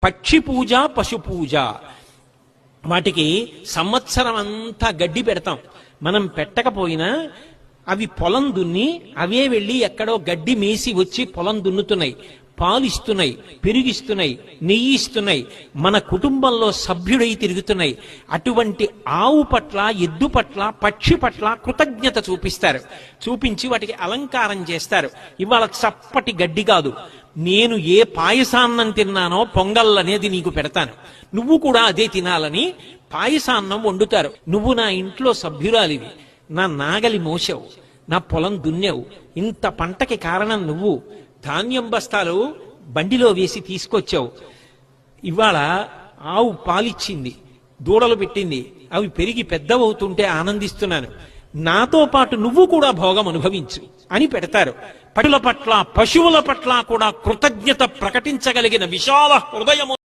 పక్షి పూజ, పశు పూజ. వాటికి సంవత్సరం అంతా గడ్డి పెడతాం. మనం పెట్టకపోయినా అవి పొలం దున్ని అవే వెళ్ళి ఎక్కడో గడ్డి మేసి వచ్చి పొలం దున్నుతున్నాయి, పాలిస్తున్నాయి, పెరిగిస్తున్నాయి, నెయ్యి ఇస్తున్నాయి, మన కుటుంబంలో సభ్యుడై తిరుగుతున్నాయి. అటువంటి ఆవు పట్ల, ఎద్దు పట్ల, పక్షి పట్ల కృతజ్ఞత చూపిస్తారు. చూపించి వాటికి అలంకారం చేస్తారు. ఇవాళ చప్పటి గడ్డి కాదు, నేను ఏ పాయసాన్నం తిన్నానో పొంగల్ అనేది నీకు పెడతాను, నువ్వు కూడా అదే తినాలని పాయసాన్నం వండుతారు. నువ్వు నా ఇంట్లో సభ్యురాలివి, నా నాగలి మోసావు, నా పొలం దున్నేవు, ఇంత పంటకి కారణం నువ్వు, ధాన్యం బస్తాలు బండిలో వేసి తీసుకొచ్చావు. ఇవాళ ఆవు పాలిచ్చింది, దూడలు పెట్టింది, అవి పెరిగి పెద్దవవుతుంటే ఆనందిస్తున్నాను, నాతో పాటు నువ్వు కూడా భోగం అనుభవించు అని పెడతారు. పటుల పట్ల, పశువుల పట్ల కూడా కృతజ్ఞత ప్రకటించగలిగిన విశాల హృదయము